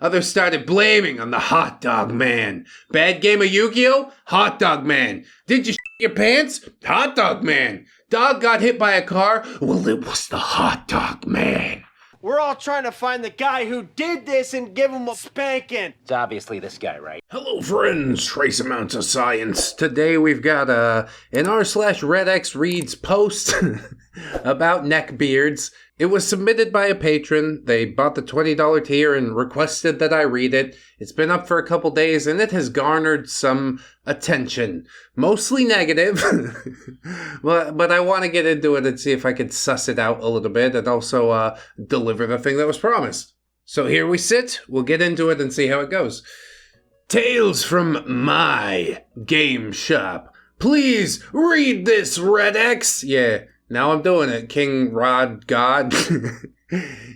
Others started blaming on the hot dog man. Bad game of Yu-Gi-Oh? Hot dog man. Did you shit your pants? Hot dog man. Dog got hit by a car? Well, it was the hot dog man. We're all trying to find the guy who did this and give him a spanking. It's obviously this guy, right? Hello friends, trace amounts of science. Today we've got an r/ReddX reads post about neckbeards. It was submitted by a patron. They bought the $20 tier and requested that I read it. It's been up for a couple days and it has garnered some attention. Mostly negative, but I want to get into it and see if I could suss it out a little bit and also deliver the thing that was promised. So here we sit. We'll get into it and see how it goes. Tales from my game shop. Please read this, ReddX. Yeah. Now I'm doing it, KingRodGod.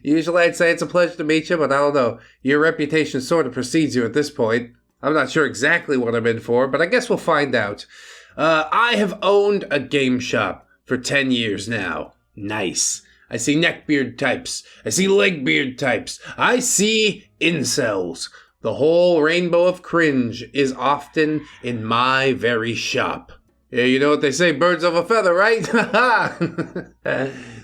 Usually I'd say it's a pleasure to meet you, but I don't know. Your reputation sort of precedes you at this point. I'm not sure exactly what I'm in for, but I guess we'll find out. I have owned a game shop for 10 years now. Nice. I see neckbeard types. I see legbeard types. I see incels. The whole rainbow of cringe is often in my very shop. Yeah, you know what they say, birds of a feather, right?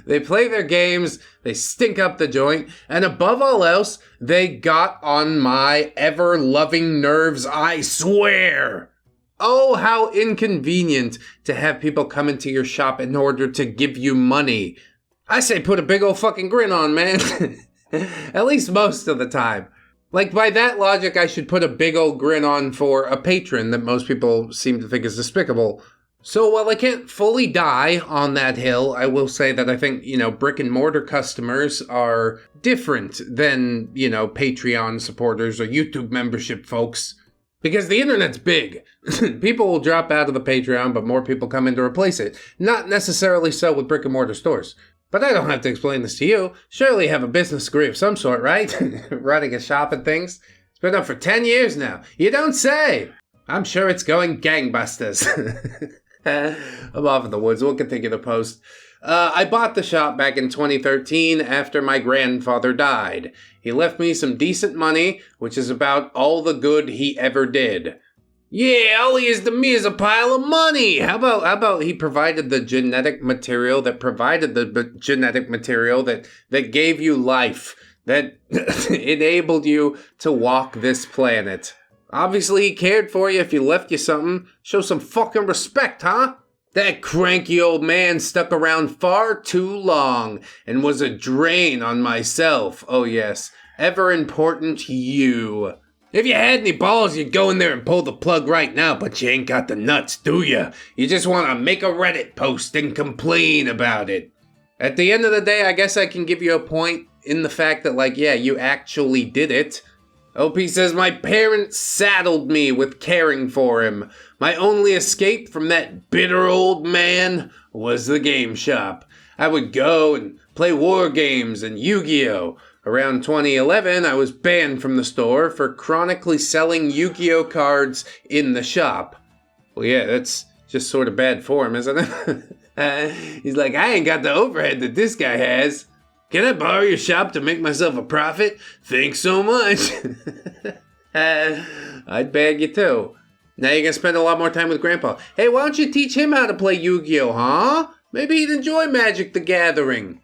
They play their games, they stink up the joint, and above all else, they got on my ever-loving nerves, I swear! Oh, how inconvenient to have people come into your shop in order to give you money. I say put a big old fucking grin on, man. At least most of the time. Like, by that logic, I should put a big old grin on for a patron that most people seem to think is despicable. So while I can't fully die on that hill, I will say that I think, brick and mortar customers are different than, Patreon supporters or YouTube membership folks. Because the internet's big. People will drop out of the Patreon, but more people come in to replace it. Not necessarily so with brick and mortar stores. But I don't have to explain this to you. Surely you have a business degree of some sort, right? Running a shop and things. It's been up for 10 years now. You don't say! I'm sure it's going gangbusters. I'm off in the woods. We'll continue the post. I bought the shop back in 2013 after my grandfather died. He left me some decent money, which is about all the good he ever did. Yeah, all he is to me is a pile of money. How about he provided the genetic material that gave you life, that enabled you to walk this planet. Obviously he cared for you if he left you something. Show some fucking respect, huh? That cranky old man stuck around far too long and was a drain on myself. Oh yes, ever important you. If you had any balls, you'd go in there and pull the plug right now, but you ain't got the nuts, do ya? You just want to make a Reddit post and complain about it. At the end of the day, I guess I can give you a point in the fact that, you actually did it. OP says, my parents saddled me with caring for him. My only escape from that bitter old man was the game shop. I would go and play war games and Yu-Gi-Oh! Around 2011, I was banned from the store for chronically selling Yu-Gi-Oh! Cards in the shop. Well, yeah, that's just sort of bad form, isn't it? He's like, I ain't got the overhead that this guy has. Can I borrow your shop to make myself a profit? Thanks so much. I'd bag you too. Now you're gonna spend a lot more time with Grandpa. Hey, why don't you teach him how to play Yu-Gi-Oh, huh? Maybe he'd enjoy Magic the Gathering.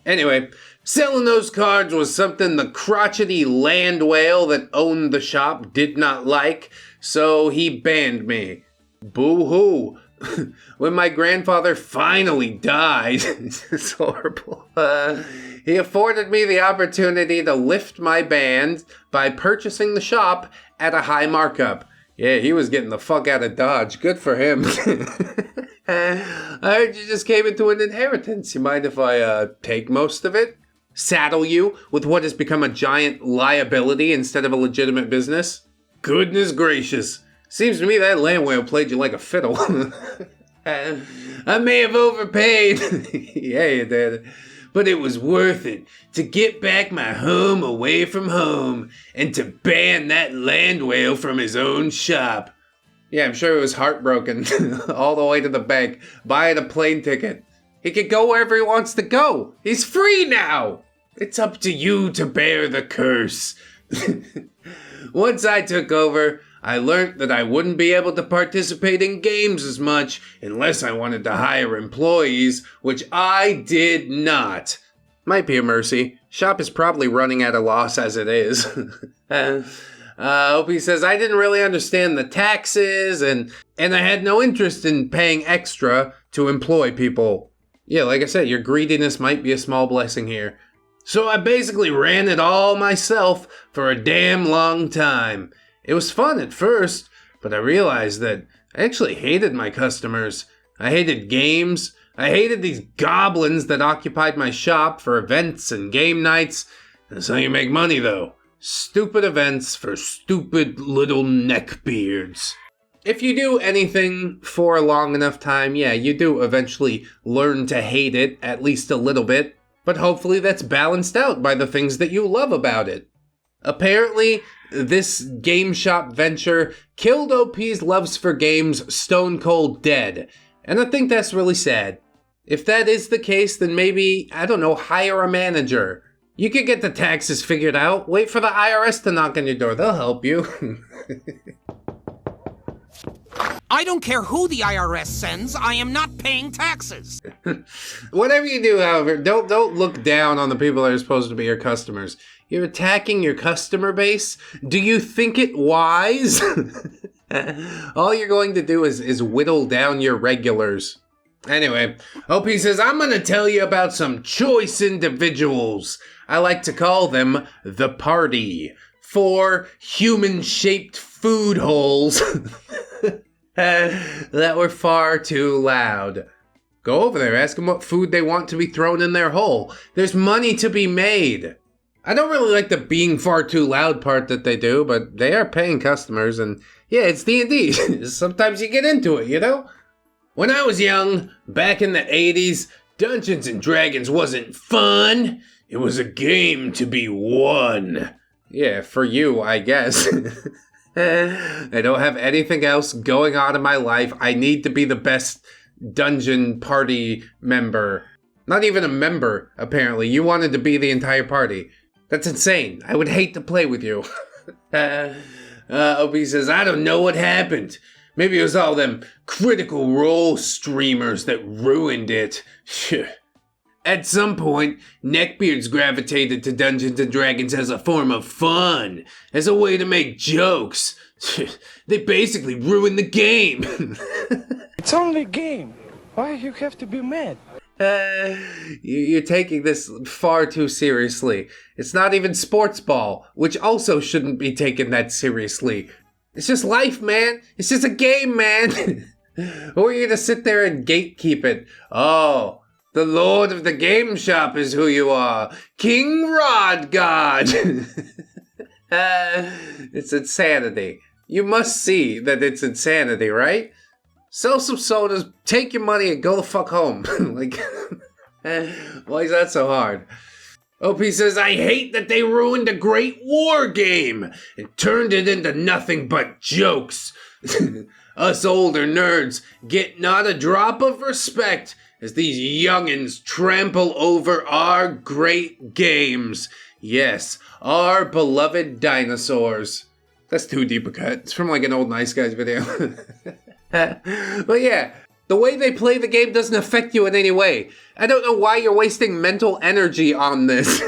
Anyway, selling those cards was something the crotchety land whale that owned the shop did not like, so he banned me. Boo-hoo. When my grandfather finally died, it's horrible, he afforded me the opportunity to lift my ban by purchasing the shop at a high markup. Yeah, he was getting the fuck out of Dodge. Good for him. I heard you just came into an inheritance. You mind if I take most of it? Saddle you with what has become a giant liability instead of a legitimate business? Goodness gracious. Seems to me that land whale played you like a fiddle. I may have overpaid. Yeah, you did. But it was worth it to get back my home away from home and to ban that land whale from his own shop. Yeah, I'm sure he was heartbroken all the way to the bank, buying a plane ticket. He could go wherever he wants to go. He's free now. It's up to you to bear the curse. Once I took over, I learned that I wouldn't be able to participate in games as much unless I wanted to hire employees, which I did not. Might be a mercy. Shop is probably running at a loss as it is. Opie says, I didn't really understand the taxes, and I had no interest in paying extra to employ people. Yeah, like I said, your greediness might be a small blessing here. So I basically ran it all myself for a damn long time. It was fun at first, but I realized that I actually hated my customers. I hated games. I hated these goblins that occupied my shop for events and game nights. That's how you make money, though. Stupid events for stupid little neckbeards. If you do anything for a long enough time, yeah, you do eventually learn to hate it, at least a little bit. But hopefully that's balanced out by the things that you love about it. Apparently, this game shop venture killed OP's loves for games stone cold dead. And I think that's really sad. If that is the case, then maybe, I don't know, hire a manager. You could get the taxes figured out. Wait for the IRS to knock on your door. They'll help you. I don't care who the IRS sends. I am not paying taxes. Whatever you do, however, don't look down on the people that are supposed to be your customers. You're attacking your customer base? Do you think it wise? All you're going to do is whittle down your regulars. Anyway, OP says, I'm going to tell you about some choice individuals. I like to call them the party. 4 human-shaped food holes that were far too loud. Go over there, ask them what food they want to be thrown in their hole. There's money to be made. I don't really like the being far too loud part that they do, but they are paying customers, and yeah, it's D&D. Sometimes you get into it, you know? When I was young, back in the 80s, Dungeons and Dragons wasn't fun. It was a game to be won. Yeah, for you, I guess. I don't have anything else going on in my life. I need to be the best dungeon party member. Not even a member, apparently. You wanted to be the entire party. That's insane. I would hate to play with you. Opie says, I don't know what happened. Maybe it was all them Critical Role streamers that ruined it. At some point, Neckbeards gravitated to Dungeons & Dragons as a form of fun, as a way to make jokes. They basically ruined the game. It's only a game. Why you have to be mad? You're taking this far too seriously. It's not even sports ball, which also shouldn't be taken that seriously. It's just life, man. It's just a game, man. Who are you to sit there and gatekeep it? Oh, the Lord of the Game Shop is who you are. KingRodGod. It's insanity. You must see that it's insanity, right? Sell some sodas, take your money, and go the fuck home. Why is that so hard? OP says, I hate that they ruined a great war game and turned it into nothing but jokes. Us older nerds get not a drop of respect as these youngins trample over our great games. Yes, our beloved dinosaurs. That's too deep a cut. It's from like an old Nice Guys video. But yeah, the way they play the game doesn't affect you in any way. I don't know why you're wasting mental energy on this.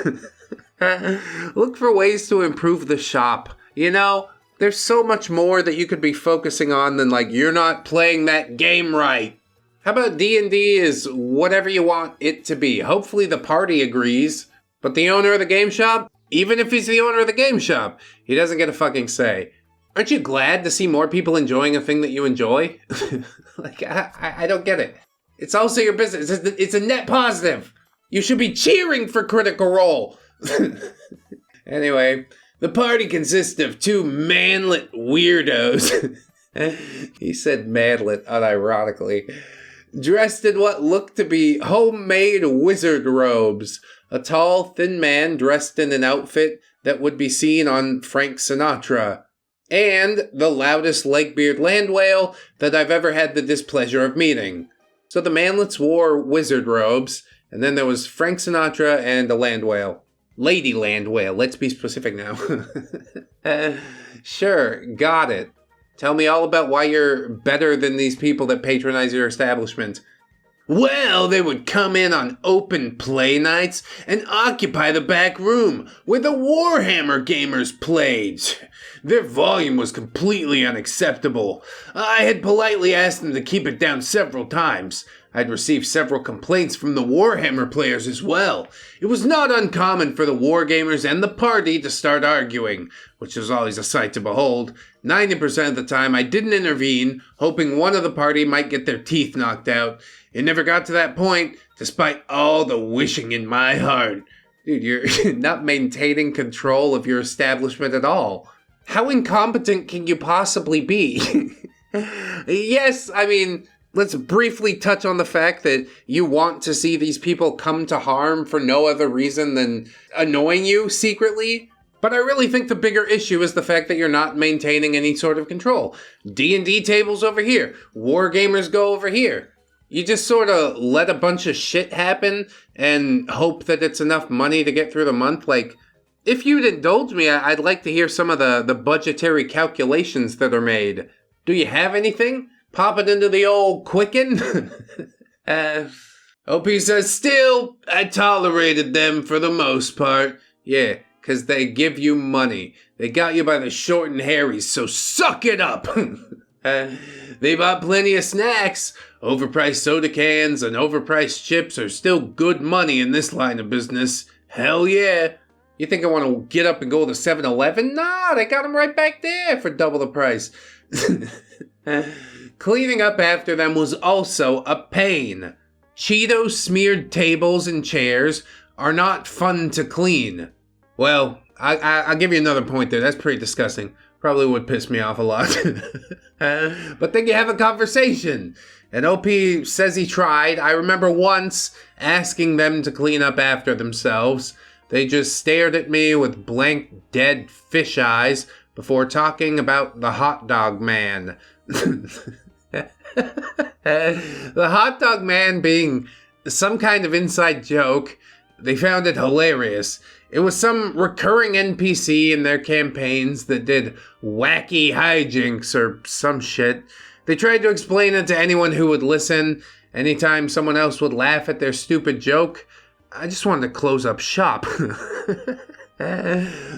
Look for ways to improve the shop. You know, there's so much more that you could be focusing on than like, you're not playing that game right. How about D&D is whatever you want it to be? Hopefully the party agrees, but the owner of the game shop, even if he's the owner of the game shop, he doesn't get a fucking say. Aren't you glad to see more people enjoying a thing that you enjoy? Like, I don't get it. It's also your business. It's a net positive. You should be cheering for Critical Role. Anyway, the party consists of 2 manlet weirdos. He said manlet unironically. Dressed in what looked to be homemade wizard robes. A tall, thin man dressed in an outfit that would be seen on Frank Sinatra. And the loudest leg-beard land whale that I've ever had the displeasure of meeting. So the manlets wore wizard robes, and then there was Frank Sinatra and a land whale. Ladyland whale, let's be specific now. Sure, got it. Tell me all about why you're better than these people that patronize your establishment. Well, they would come in on open play nights and occupy the back room where the Warhammer gamers played. Their volume was completely unacceptable. I had politely asked them to keep it down several times. I'd received several complaints from the Warhammer players as well. It was not uncommon for the wargamers and the party to start arguing, which was always a sight to behold. 90% of the time I didn't intervene, hoping one of the party might get their teeth knocked out. It never got to that point, despite all the wishing in my heart. Dude, you're not maintaining control of your establishment at all. How incompetent can you possibly be? Yes, I mean, let's briefly touch on the fact that you want to see these people come to harm for no other reason than annoying you secretly. But I really think the bigger issue is the fact that you're not maintaining any sort of control. D&D tables over here. Wargamers go over here. You just sort of let a bunch of shit happen and hope that it's enough money to get through the month. Like, if you'd indulge me, I'd like to hear some of the budgetary calculations that are made. Do you have anything? Pop it into the old Quicken? OP says, still, I tolerated them for the most part. Yeah, because they give you money. They got you by the short and hairy, so suck it up! They bought plenty of snacks. Overpriced soda cans and overpriced chips are still good money in this line of business. Hell yeah. You think I want to get up and go to 7-Eleven? Nah, they got them right back there for double the price. Cleaning up after them was also a pain. Cheeto-smeared tables and chairs are not fun to clean. Well, I'll give you another point there. That's pretty disgusting. Probably would piss me off a lot. But then you have a conversation. And OP says he tried. I remember once asking them to clean up after themselves. They just stared at me with blank, dead fish eyes before talking about the hot dog man. The hot dog man being some kind of inside joke. They found it hilarious. It was some recurring NPC in their campaigns that did wacky hijinks or some shit. They tried to explain it to anyone who would listen. Anytime someone else would laugh at their stupid joke, I just wanted to close up shop.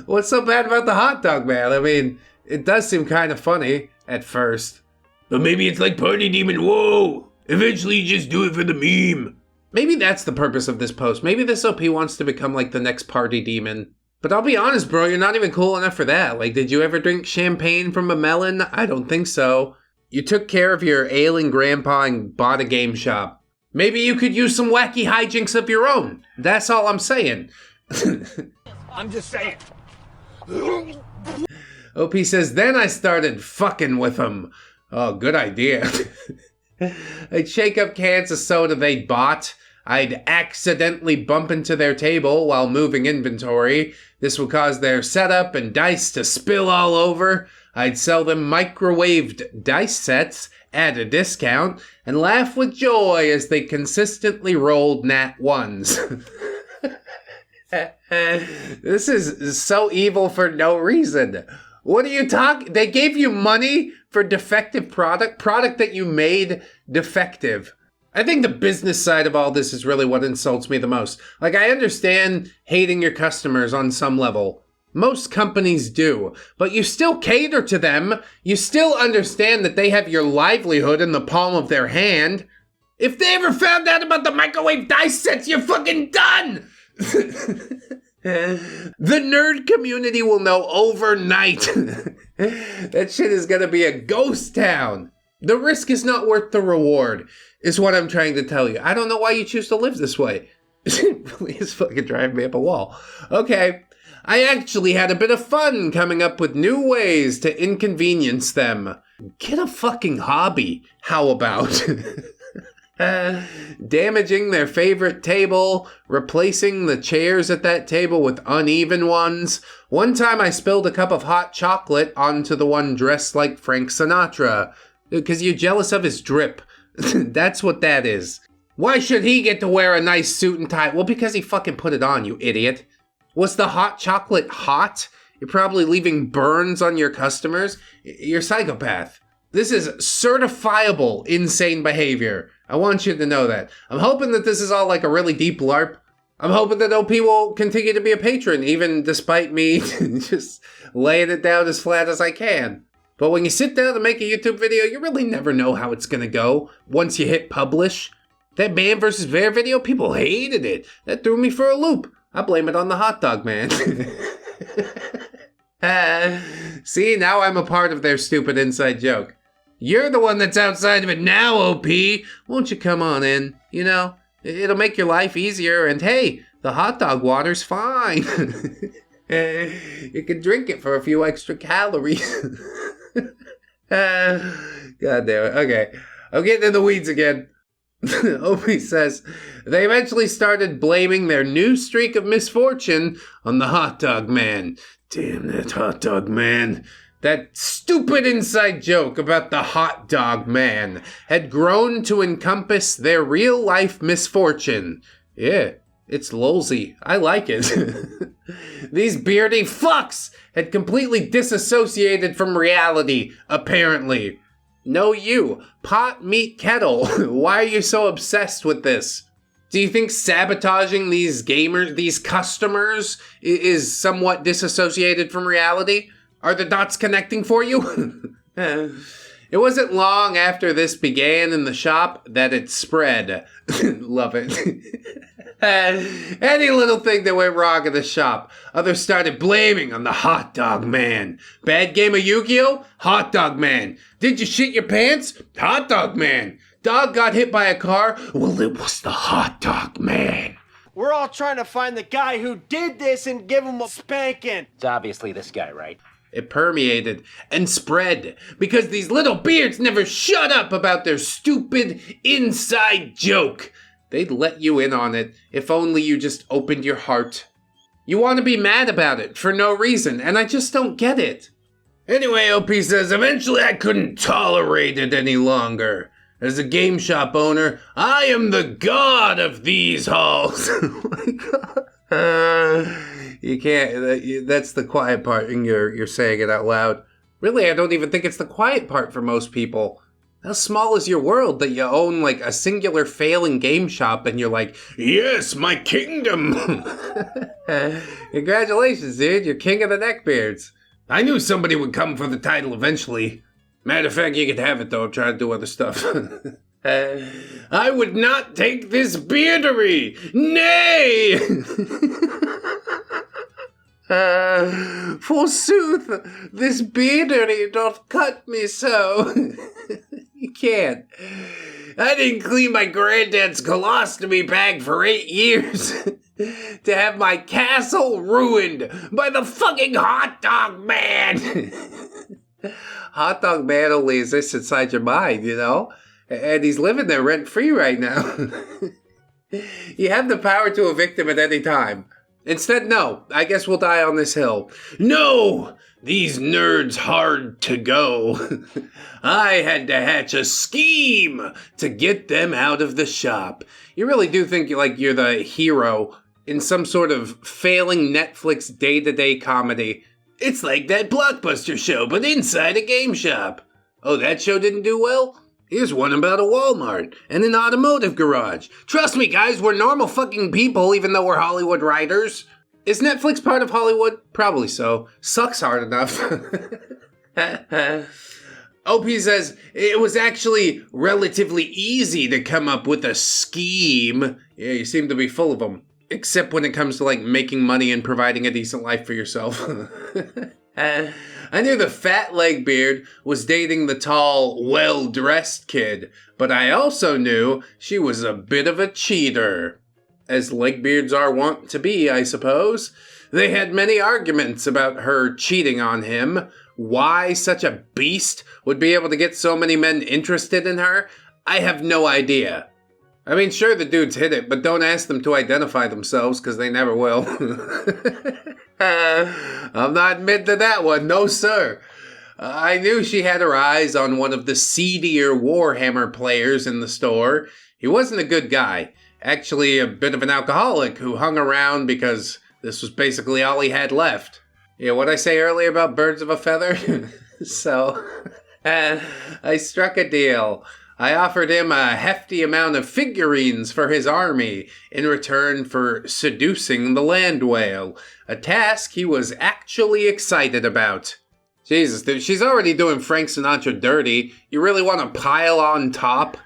What's so bad about the hot dog man? I mean, it does seem kind of funny at first. But maybe it's like Party Demon, whoa! Eventually you just do it for the meme. Maybe that's the purpose of this post. Maybe this OP wants to become like the next Party Demon. But I'll be honest, bro, you're not even cool enough for that. Like, did you ever drink champagne from a melon? I don't think so. You took care of your ailing grandpa and bought a game shop. Maybe you could use some wacky hijinks of your own. That's all I'm saying. I'm just saying. OP says, then I started fucking with them. Oh, good idea. I'd shake up cans of soda they'd bought. I'd accidentally bump into their table while moving inventory. This would cause their setup and dice to spill all over. I'd sell them microwaved dice sets at a discount and laugh with joy as they consistently rolled nat ones. This is so evil for no reason. What are you talking? They gave you money for defective product that you made defective. I think the business side of all this is really what insults me the most. Like, I understand hating your customers on some level. Most companies do, but you still cater to them. You still understand that they have your livelihood in the palm of their hand. If they ever found out about the microwave dice sets, you're fucking done! The nerd community will know overnight. That shit is gonna be a ghost town. The risk is not worth the reward, is what I'm trying to tell you. I don't know why you choose to live this way. It really is fucking driving me up a wall. Okay, I actually had a bit of fun coming up with new ways to inconvenience them. Get a fucking hobby, how about? Damaging their favorite table, replacing the chairs at that table with uneven ones. One time I spilled a cup of hot chocolate onto the one dressed like Frank Sinatra. Because you're jealous of his drip. That's what that is. Why should he get to wear a nice suit and tie? Well, because he fucking put it on, you idiot. Was the hot chocolate hot? You're probably leaving burns on your customers. You're a psychopath. This is certifiable insane behavior. I want you to know that. I'm hoping that this is all like a really deep LARP. I'm hoping that OP will continue to be a patron, even despite me just laying it down as flat as I can. But when you sit down to make a YouTube video, you really never know how it's gonna go once you hit publish. That man versus bear video, people hated it. That threw me for a loop. I blame it on the hot dog man. See, now I'm a part of their stupid inside joke. You're the one that's outside of it now, OP. Won't you come on in? You know, it'll make your life easier. And hey, the hot dog water's fine. You can drink it for a few extra calories. God damn it. Okay, I'm getting in the weeds again. Opie says, they eventually started blaming their new streak of misfortune on the hot dog man. Damn that hot dog man. That stupid inside joke about the hot dog man had grown to encompass their real life misfortune. Yeah, it's lolsy. I like it. These beardy fucks had completely disassociated from reality, apparently. No, you, pot, meat, kettle. Why are you so obsessed with this? Do you think sabotaging these gamers, these customers, is somewhat disassociated from reality? Are the dots connecting for you? It wasn't long after this began in the shop that it spread. Love it. Any little thing that went wrong in the shop, others started blaming on the hot dog man. Bad game of Yu-Gi-Oh? Hot dog man. Did you shit your pants? Hot dog man. Dog got hit by a car? Well, it was the hot dog man. We're all trying to find the guy who did this and give him a spanking. It's obviously this guy, right? It permeated and spread because these little beards never shut up about their stupid inside joke. They'd let you in on it if only you just opened your heart. You want to be mad about it for no reason, and I just don't get it. Anyway, OP says, eventually I couldn't tolerate it any longer. As a game shop owner, I am the god of these halls. Oh my god. You can't, that's the quiet part, and you're saying it out loud. Really, I don't even think it's the quiet part for most people. How small is your world that you own like a singular failing game shop and you're like, yes, my kingdom. Congratulations, dude, you're king of the Neckbeards. I knew somebody would come for the title eventually. Matter of fact, you could have it though, I'm trying to do other stuff. I would not take this beardery, nay! Forsooth, this beardery doth cut me so. You can't. I didn't clean my granddad's colostomy bag for 8 years to have my castle ruined by the fucking hot dog man. Hot dog man only exists inside your mind, you know? And he's living there rent-free right now. You have the power to evict him at any time. Instead, no. I guess we'll die on this hill. No! These nerds hard to go. I had to hatch a scheme to get them out of the shop. You really do think you're the hero in some sort of failing Netflix day-to-day comedy. It's like that Blockbuster show, but inside a game shop. Oh, that show didn't do well? Here's one about a Walmart and an automotive garage. Trust me, guys, we're normal fucking people, even though we're Hollywood writers. Is Netflix part of Hollywood? Probably so. Sucks hard enough. OP says, it was actually relatively easy to come up with a scheme. Yeah, you seem to be full of them. Except when it comes to, making money and providing a decent life for yourself. I knew the fat Legbeard was dating the tall, well-dressed kid, but I also knew she was a bit of a cheater. As Legbeards are wont to be, I suppose. They had many arguments about her cheating on him. Why such a beast would be able to get so many men interested in her, I have no idea. I mean, sure, the dudes hit it, but don't ask them to identify themselves, because they never will. I'm not admitting to that one, no sir. I knew she had her eyes on one of the seedier Warhammer players in the store. He wasn't a good guy. Actually, a bit of an alcoholic who hung around because This was basically all he had left. Yeah, what'd I say earlier about birds of a feather? So, I struck a deal. I offered him a hefty amount of figurines for his army in return for seducing the land whale, a task he was actually excited about. Jesus, dude, she's already doing Frank Sinatra dirty. You really want to pile on top?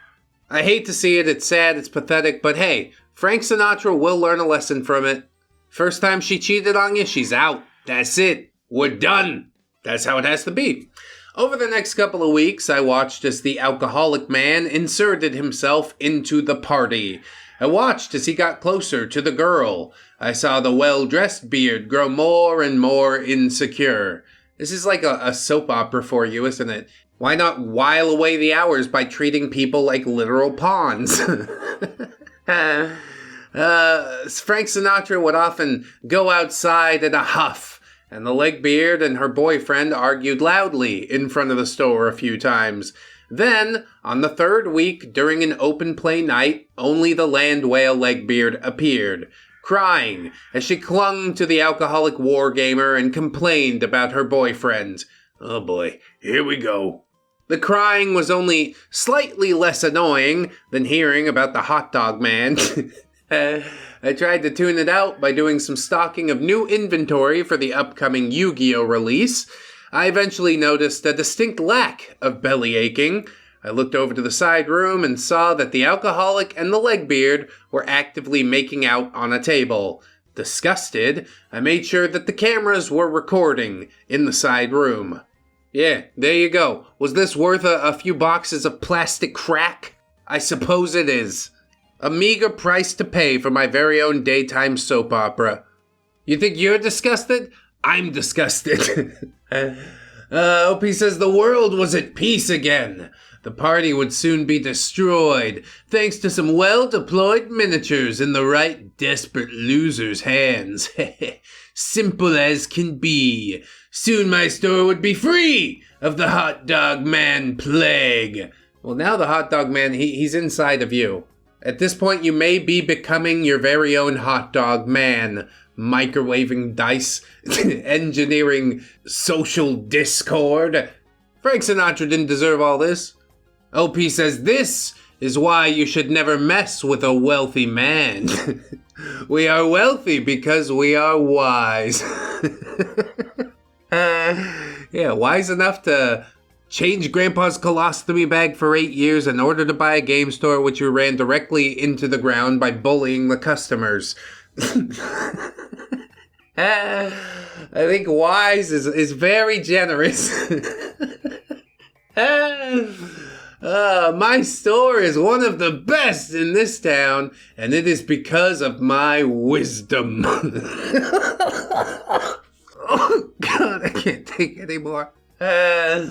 I hate to see it, it's sad, it's pathetic, but hey, Frank Sinatra will learn a lesson from it. First time she cheated on you, she's out. That's it. We're done. That's how it has to be. Over the next couple of weeks, I watched as the alcoholic man inserted himself into the party. I watched as he got closer to the girl. I saw the well-dressed beard grow more and more insecure. This is like a soap opera for you, isn't it? Why not while away the hours by treating people like literal pawns? Frank Sinatra would often go outside in a huff, and the Neckbeard and her boyfriend argued loudly in front of the store a few times. Then, on the third week during an open play night, only the land whale Neckbeard appeared, crying as she clung to the alcoholic wargamer and complained about her boyfriend. Oh boy, here we go. The crying was only slightly less annoying than hearing about the hot dog man. I tried to tune it out by doing some stocking of new inventory for the upcoming Yu-Gi-Oh! Release. I eventually noticed a distinct lack of belly aching. I looked over to the side room and saw that the alcoholic and the Neckbeard were actively making out on a table. Disgusted, I made sure that the cameras were recording in the side room. Yeah, there you go. Was this worth a few boxes of plastic crack? I suppose it is. A meager price to pay for my very own daytime soap opera. You think you're disgusted? I'm disgusted. Opie says the world was at peace again. The party would soon be destroyed, thanks to some well-deployed miniatures in the right desperate loser's hands. Simple as can be. Soon my store would be free of the hot dog man plague. Well, now the hot dog man, he's inside of you. At this point, you may be becoming your very own hot dog man. Microwaving dice, engineering social discord. Frank Sinatra didn't deserve all this. OP says this is why you should never mess with a wealthy man. We are wealthy because we are wise. Yeah, wise enough to change Grandpa's colostomy bag for 8 years in order to buy a game store which you ran directly into the ground by bullying the customers. I think wise is very generous. My store is one of the best in this town, and it is because of my wisdom. Oh, God, I can't take it anymore. Are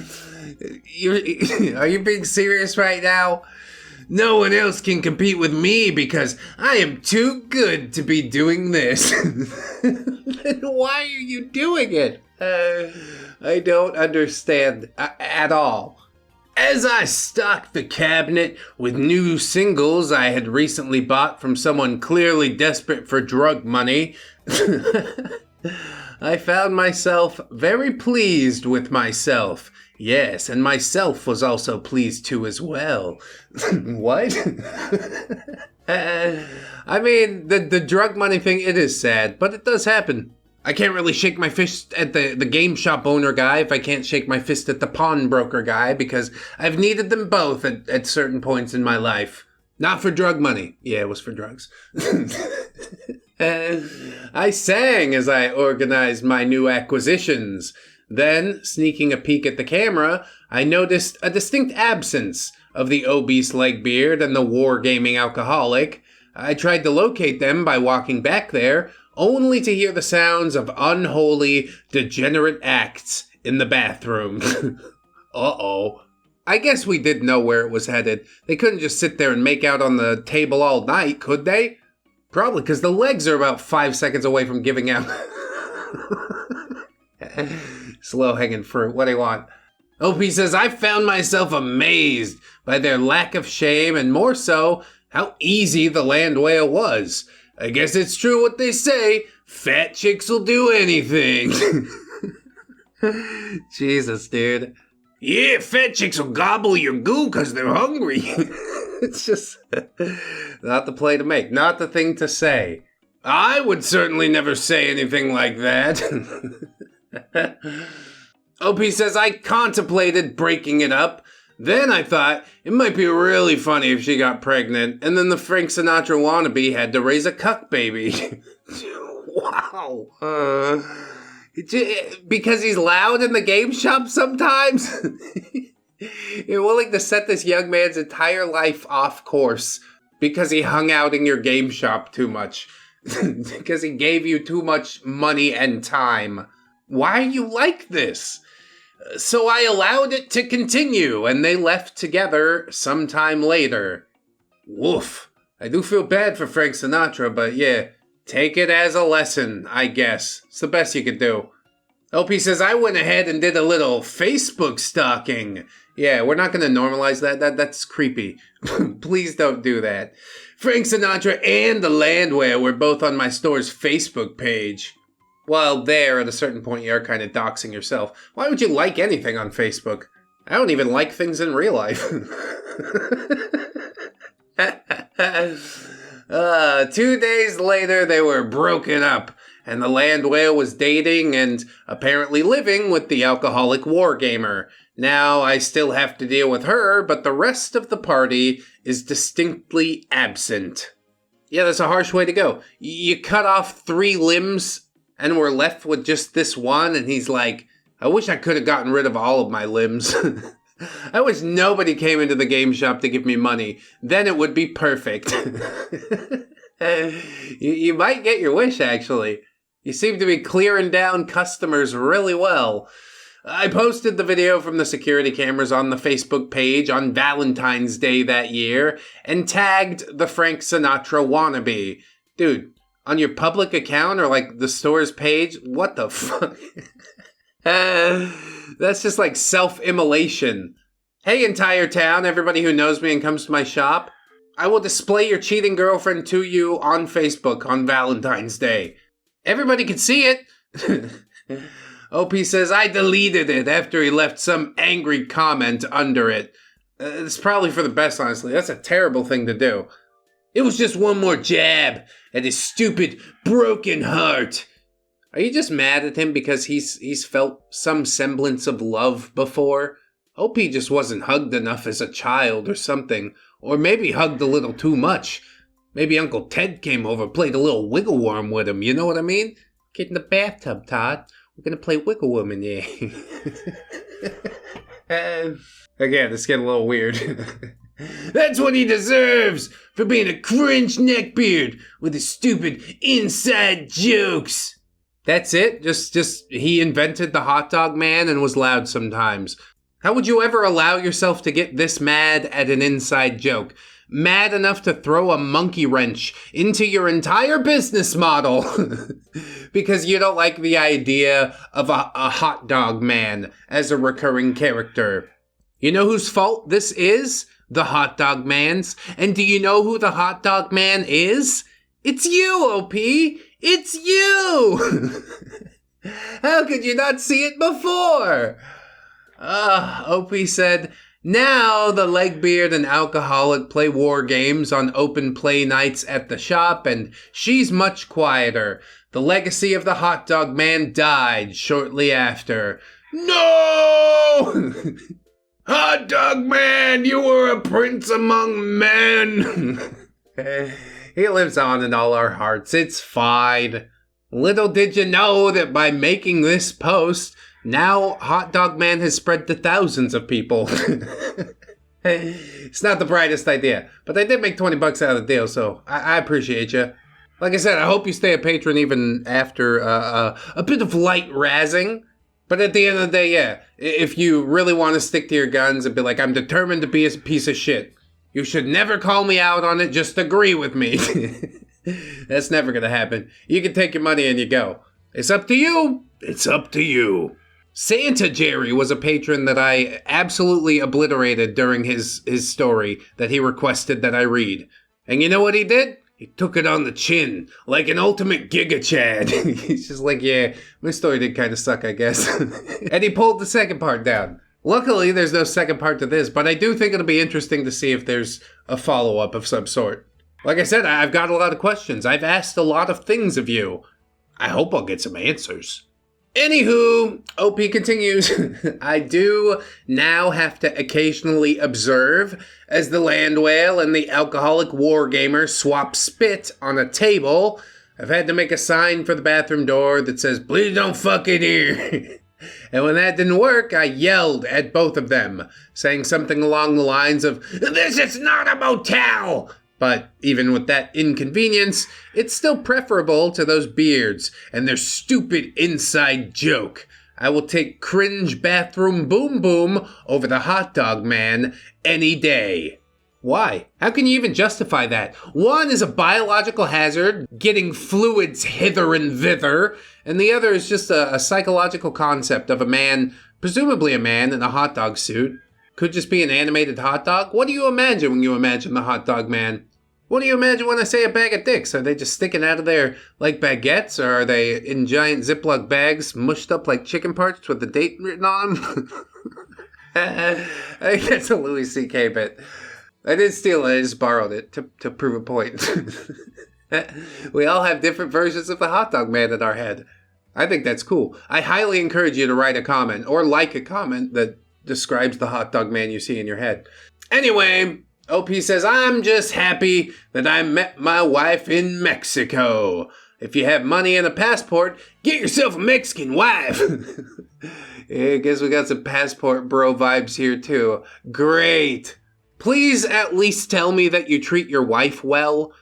you being serious right now? No one else can compete with me because I am too good to be doing this. Then why are you doing it? I don't understand at all. As I stocked the cabinet with new singles I had recently bought from someone clearly desperate for drug money, I found myself very pleased with myself. Yes, and myself was also pleased too as well. What? I mean, the drug money thing, it is sad, but it does happen. I can't really shake my fist at the game shop owner guy if I can't shake my fist at the pawnbroker guy, because I've needed them both at certain points in my life. Not for drug money. Yeah, it was for drugs. I sang as I organized my new acquisitions. Then, sneaking a peek at the camera, I noticed a distinct absence of the obese Neckbeard and the wargaming alcoholic. I tried to locate them by walking back there, only to hear the sounds of unholy, degenerate acts in the bathroom. Uh-oh. I guess we did know where it was headed. They couldn't just sit there and make out on the table all night, could they? Probably, because the legs are about 5 seconds away from giving out. Slow hanging fruit. What do you want? OP says, I found myself amazed by their lack of shame and more so, how easy the land whale was. I guess it's true what they say. Fat chicks will do anything. Jesus, dude. Yeah, fat chicks will gobble your goo because they're hungry. It's just not the play to make, not the thing to say. I would certainly never say anything like that. OP says, I contemplated breaking it up. Then I thought it might be really funny if she got pregnant, and then the Frank Sinatra wannabe had to raise a cuck baby. Wow. Because he's loud in the game shop sometimes? You're willing to set this young man's entire life off course because he hung out in your game shop too much. Because he gave you too much money and time. Why are you like this? So I allowed it to continue, and they left together sometime later. Woof. I do feel bad for Frank Sinatra, but yeah, take it as a lesson, I guess. It's the best you could do. LP says, I went ahead and did a little Facebook stalking. Yeah, we're not going to normalize that. That's creepy. Please don't do that. Frank Sinatra and the Landwehr were both on my store's Facebook page. Well, there, at a certain point, you are kind of doxing yourself. Why would you like anything on Facebook? I don't even like things in real life. 2 days later, they were broken up, and the Landwehr was dating and apparently living with the alcoholic wargamer. Now I still have to deal with her, but the rest of the party is distinctly absent. Yeah, that's a harsh way to go. You cut off 3 limbs, and we're left with just this one, and he's like, I wish I could have gotten rid of all of my limbs. I wish nobody came into the game shop to give me money. Then it would be perfect. You might get your wish, actually. You seem to be clearing down customers really well. I posted the video from the security cameras on the Facebook page on Valentine's Day that year, and tagged the Frank Sinatra wannabe. Dude, on your public account or like the store's page? What the fuck? That's just like self-immolation. Hey, entire town, everybody who knows me and comes to my shop, I will display your cheating girlfriend to you on Facebook on Valentine's Day. Everybody can see it. OP says, I deleted it after he left some angry comment under it. It's probably for the best, honestly. That's a terrible thing to do. It was just one more jab at his stupid, broken heart. Are you just mad at him because he's felt some semblance of love before? OP just wasn't hugged enough as a child or something. Or maybe hugged a little too much. Maybe Uncle Ted came over, played a little wiggle worm with him, you know what I mean? Get in the bathtub, Todd. We're gonna play wiggle worm in there. Again, it's getting a little weird. That's what he deserves for being a cringe neckbeard with his stupid inside jokes. That's it? Just he invented the hot dog man and was loud sometimes. How would you ever allow yourself to get this mad at an inside joke? Mad enough to throw a monkey wrench into your entire business model because you don't like the idea of a hot dog man as a recurring character. You know whose fault this is? The hot dog man's. And do you know who the hot dog man is? It's you, OP! It's you! How could you not see it before? OP said, now the legbeard and alcoholic play war games on open play nights at the shop, and she's much quieter. The legacy of the hot dog man died shortly after. No! Hot dog man, you were a prince among men. He lives on in all our hearts. It's fine. Little did you know that by making this post, now Hot Dog Man has spread to thousands of people. It's not the brightest idea, but they did make $20 out of the deal, so I appreciate you. Like I said, I hope you stay a patron even after a bit of light razzing. But at the end of the day, yeah, if you really want to stick to your guns and be like, I'm determined to be a piece of shit, you should never call me out on it, just agree with me. That's never going to happen. You can take your money and you go. It's up to you. It's up to you. Santa Jerry was a patron that I absolutely obliterated during his story that he requested that I read. And you know what he did? He took it on the chin, like an ultimate Giga Chad. He's just like, yeah, my story did kind of suck, I guess. And he pulled the second part down. Luckily, there's no second part to this, but I do think it'll be interesting to see if there's a follow-up of some sort. Like I said, I've got a lot of questions. I've asked a lot of things of you. I hope I'll get some answers. Anywho, OP continues. I do now have to occasionally observe as the land whale and the alcoholic wargamer swap spit on a table. I've had to make a sign for the bathroom door that says, "Please don't fuck in here." And when that didn't work, I yelled at both of them, saying something along the lines of, "This is not a motel!" But even with that inconvenience, it's still preferable to those beards and their stupid inside joke. I will take cringe bathroom boom boom over the hot dog man any day. Why? How can you even justify that? One is a biological hazard, getting fluids hither and thither, and the other is just a psychological concept of a man, presumably a man in a hot dog suit. Could just be an animated hot dog? What do you imagine when you imagine the hot dog man? What do you imagine when I say a bag of dicks? Are they just sticking out of there like baguettes, or are they in giant Ziploc bags mushed up like chicken parts with the date written on them? I think that's a Louis C.K. bit. I did steal it, I just borrowed it to prove a point. We all have different versions of the hot dog man in our head. I think that's cool. I highly encourage you to write a comment, or like a comment that describes the hot dog man you see in your head. Anyway, OP says, I'm just happy that I met my wife in Mexico. If you have money and a passport, get yourself a Mexican wife. Yeah, I guess we got some passport bro vibes here too. Great. Please at least tell me that you treat your wife well.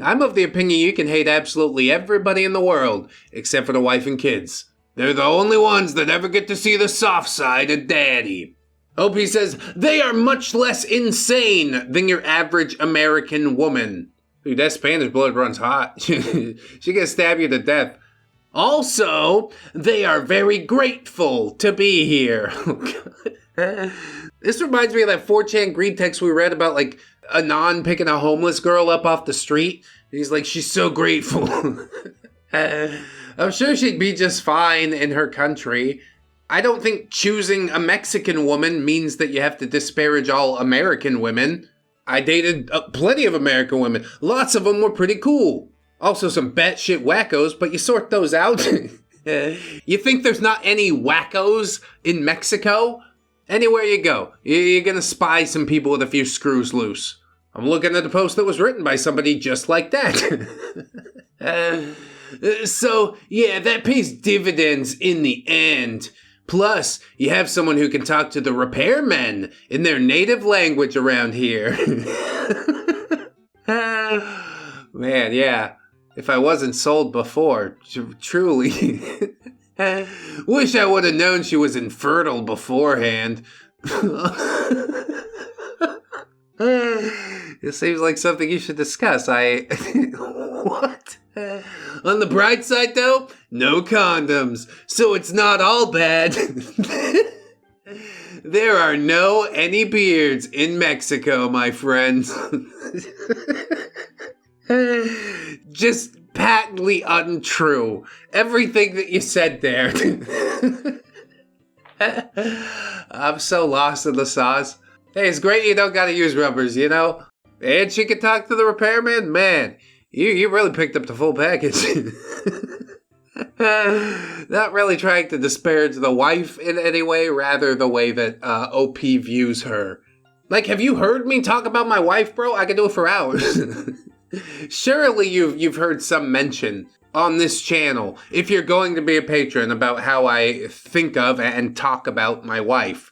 I'm of the opinion you can hate absolutely everybody in the world, except for the wife and kids. They're the only ones that ever get to see the soft side of daddy. OP says, they are much less insane than your average American woman. Dude, that Spanish blood runs hot. She can stab you to death. Also, they are very grateful to be here. This reminds me of that 4chan greed text we read about, like, Anon picking a homeless girl up off the street. And he's like, she's so grateful. I'm sure she'd be just fine in her country. I don't think choosing a Mexican woman means that you have to disparage all American women. I dated plenty of American women. Lots of them were pretty cool. Also some batshit wackos, but you sort those out. You think there's not any wackos in Mexico? Anywhere you go, you're gonna spy some people with a few screws loose. I'm looking at a post that was written by somebody just like that. So, yeah, that pays dividends in the end. Plus, you have someone who can talk to the repairmen in their native language around here. Man, yeah. If I wasn't sold before, truly. Wish I would have known she was infertile beforehand. It seems like something you should discuss. What? On the bright side, though, no condoms, so it's not all bad. There are no any beards in Mexico, my friends. Just patently untrue. Everything that you said there. I'm so lost in the sauce. Hey, it's great you don't gotta use rubbers, you know? And she can talk to the repairman? Man, you really picked up the full package. Not really trying to disparage the wife in any way, rather the way that OP views her. Like, have you heard me talk about my wife, bro? I could do it for hours. Surely you've heard some mention on this channel, if you're going to be a patron, about how I think of and talk about my wife.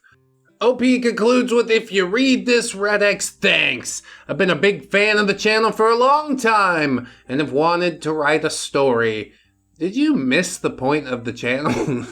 OP concludes with, if you read this, ReddX, thanks. I've been a big fan of the channel for a long time and have wanted to write a story. Did you miss the point of the channel?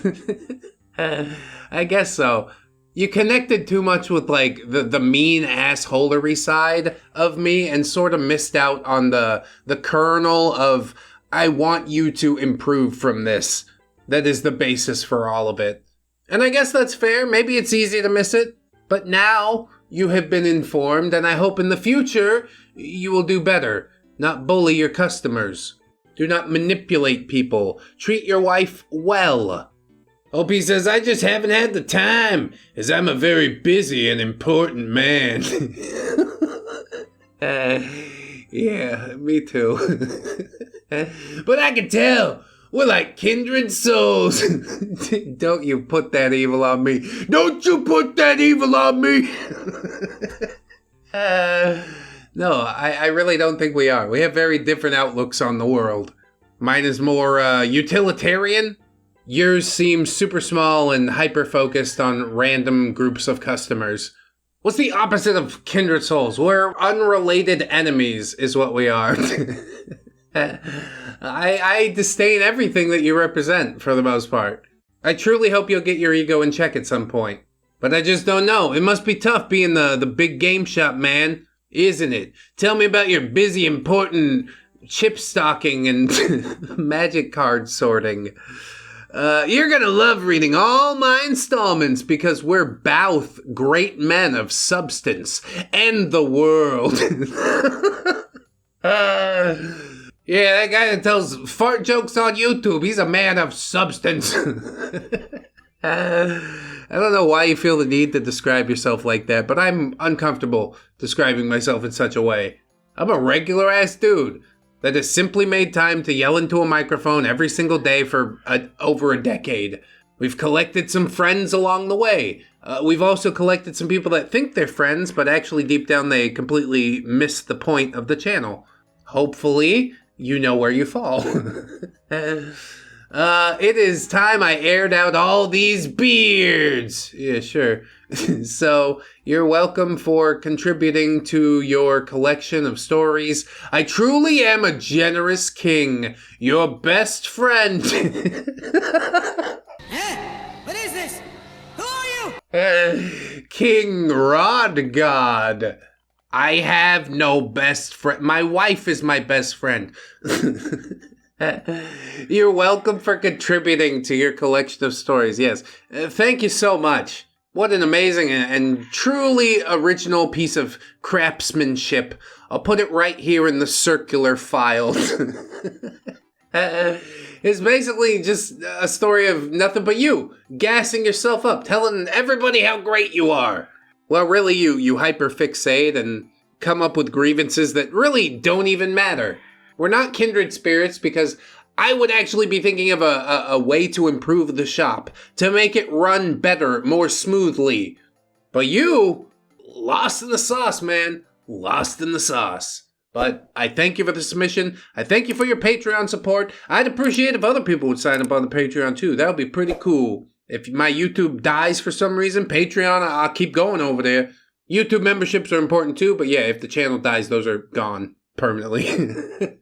I guess so. You connected too much with, like, the mean assholery side of me and sort of missed out on the kernel of, I want you to improve from this. That is the basis for all of it. And I guess that's fair. Maybe it's easy to miss it. But now you have been informed, and I hope in the future you will do better. not bully your customers. Do not manipulate people. Treat your wife well. Opie says, I just haven't had the time, as I'm a very busy and important man. Yeah, me too. But I can tell, we're like kindred souls. Don't you put that evil on me. Don't you put that evil on me. No, I really don't think we are. We have very different outlooks on the world. Mine is more utilitarian. Yours seems super small and hyper-focused on random groups of customers. What's the opposite of kindred souls? We're unrelated enemies is what we are. I disdain everything that you represent, for the most part. I truly hope you'll get your ego in check at some point. But I just don't know. It must be tough being the big game shop man, isn't it? Tell me about your busy, important chip stocking and magic card sorting. You're gonna love reading all my installments because we're both great men of substance and the world. Yeah, that guy that tells fart jokes on YouTube, he's a man of substance. I don't know why you feel the need to describe yourself like that, but I'm uncomfortable describing myself in such a way. I'm a regular ass dude that has simply made time to yell into a microphone every single day for over a decade. We've collected some friends along the way. We've also collected some people that think they're friends, but actually deep down they completely miss the point of the channel. Hopefully, you know where you fall. It is time I aired out all these beards. Yeah, sure. So, you're welcome for contributing to your collection of stories. I truly am a generous king, your best friend. What is this? Who are you? KingRodGod. I have no best friend. My wife is my best friend. You're welcome for contributing to your collection of stories. Yes. Thank you so much. What an amazing and truly original piece of craftsmanship. I'll put it right here in the circular file. It's basically just a story of nothing but you gassing yourself up, telling everybody how great you are. Well, really, you hyperfixate and come up with grievances that really don't even matter. We're not kindred spirits because I would actually be thinking of a way to improve the shop, to make it run better, more smoothly. But you, lost in the sauce, man. Lost in the sauce. But I thank you for the submission. I thank you for your Patreon support. I'd appreciate if other people would sign up on the Patreon too. That would be pretty cool. If my YouTube dies for some reason, Patreon, I'll keep going over there. YouTube memberships are important too, but yeah, if the channel dies, those are gone permanently.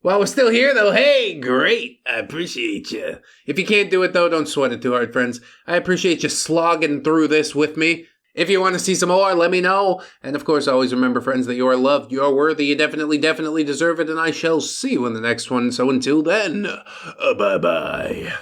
While we're still here though, hey, great. I appreciate you. If you can't do it though, don't sweat it too hard, friends. I appreciate you slogging through this with me. If you want to see some more, let me know. And of course, always remember, friends, that you are loved, you are worthy, you definitely deserve it, and I shall see you in the next one. So until then, bye-bye.